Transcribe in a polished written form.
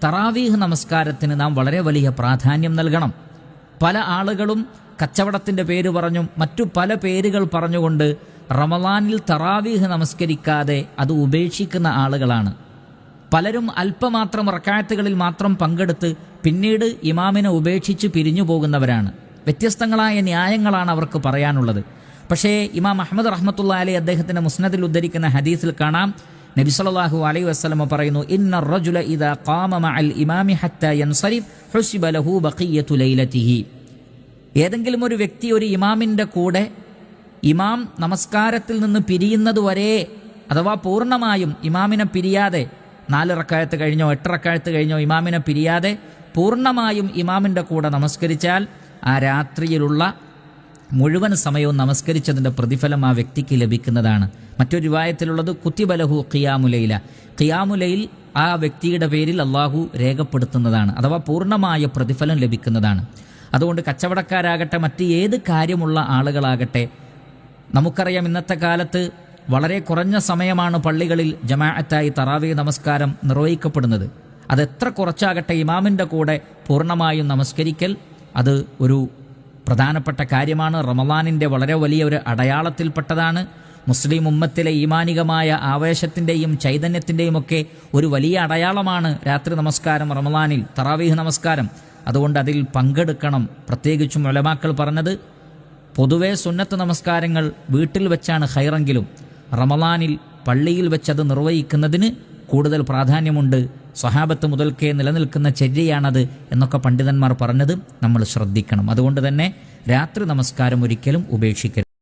തറാവീഹ് നമസ്കാരത്തിന് നാം വളരെ വലിയ പ്രാധാന്യം നൽകണം. പല ആളുകളും കച്ചവടത്തിൻ്റെ പേര് പറഞ്ഞും മറ്റു പല പേരുകൾ പറഞ്ഞുകൊണ്ട് റമളാനിൽ തറാവീഹ് നമസ്കരിക്കാതെ അത് ഉപേക്ഷിക്കുന്ന ആളുകളാണ്. പലരും അല്പമാത്രം റക്അത്തുകളിൽ മാത്രം പങ്കെടുത്ത് പിന്നീട് ഇമാമിനെ ഉപേക്ഷിച്ച് പിരിഞ്ഞു പോകുന്നവരാണ്. വ്യത്യസ്തങ്ങളായ ന്യായങ്ങളാണ് അവർക്ക് പറയാനുള്ളത്. പക്ഷേ ഇമാം അഹ്മദ് റഹ്മത്തുള്ളാഹി അലൈഹി അദ്ദേഹത്തിൻ്റെ മുസ്നദിൽ ഉദ്ധരിക്കുന്ന ഹദീസിൽ കാണാം, നബി സല്ലല്ലാഹു അലൈഹി വസല്ലം പറയുന്നു, ഇന്നർ റജുല ഇദാ ഖാമ മഅൽ ഇമാമി ഹത്താ യൻസരിഫ് ഹുസിബ ലഹു ബഖിയത്തു ലൈലതിഹി. ഏതെങ്കിലും ഒരു വ്യക്തി ഒരു ഇമാമിൻ്റെ കൂടെ ഇമാം നമസ്കാരത്തിൽ നിന്ന് പിരിയുന്നതുവരെ, അഥവാ പൂർണ്ണമായും ഇമാമിനെ പിരിയാതെ 4 റക്അത്ത് കഴിഞ്ഞോ 8 റക്അത്ത് കഴിഞ്ഞോ ഇമാമിനെ പിരിയാതെ പൂർണ്ണമായും ഇമാമിൻ്റെ കൂടെ നമസ്കരിച്ചാൽ ആ രാത്രിയിലുള്ള മുഴുവൻ സമയവും നമസ്കരിച്ചതിൻ്റെ പ്രതിഫലം ആ വ്യക്തിക്ക് ലഭിക്കുന്നതാണ്. മറ്റൊരു റിവായത്തിലുള്ളത് കുത്തിബലഹു ഖിയാമുലൈല, ഖിയാമുലൈൽ ആ വ്യക്തിയുടെ പേരിൽ അള്ളാഹു രേഖപ്പെടുത്തുന്നതാണ്, അഥവാ പൂർണ്ണമായ പ്രതിഫലം ലഭിക്കുന്നതാണ്. അതുകൊണ്ട് കച്ചവടക്കാരാകട്ടെ മറ്റ് ഏത് കാര്യമുള്ള ആളുകളാകട്ടെ, നമുക്കറിയാം ഇന്നത്തെ കാലത്ത് വളരെ കുറഞ്ഞ സമയമാണ് പള്ളികളിൽ ജമാഅത്തായി തറാവീഹ് നമസ്കാരം നിർവഹിക്കപ്പെടുന്നത്. അതെത്ര കുറച്ചാകട്ടെ ഇമാമിൻ്റെ കൂടെ പൂർണ്ണമായും നമസ്കരിക്കൽ അത് ഒരു പ്രധാനപ്പെട്ട കാര്യമാണ്. റമളാനിൻ്റെ വളരെ വലിയ ഒരു അടയാളത്തിൽപ്പെട്ടതാണ്. മുസ്ലിം ഉമ്മത്തിലെ ഈമാനികമായ ആവേശത്തിൻ്റെയും ചൈതന്യത്തിൻ്റെയും ഒക്കെ ഒരു വലിയ അടയാളമാണ് രാത്രി നമസ്കാരം, റമളാനിൽ തറാവീഹ് നമസ്കാരം. അതുകൊണ്ട് അതിൽ പങ്കെടുക്കണം. പ്രത്യേകിച്ചും ഉലമാക്കൾ പറഞ്ഞത്, പൊതുവെ സുന്നത്ത് നമസ്കാരങ്ങൾ വീട്ടിൽ വെച്ചാണ് ഖൈറെങ്കിലും റമളാനിൽ പള്ളിയിൽ വെച്ചത് നിർവഹിക്കുന്നതിന് കൂടുതൽ പ്രാധാന്യമുണ്ട്. സ്വഹാബത്ത് മുതൽക്കേ നിലനിൽക്കുന്ന ചര്യയാണത് എന്നൊക്കെ പണ്ഡിതന്മാർ പറഞ്ഞത് നമ്മൾ ശ്രദ്ധിക്കണം. അതുകൊണ്ട് തന്നെ രാത്രി നമസ്കാരം ഒരിക്കലും ഉപേക്ഷിക്കരുത്.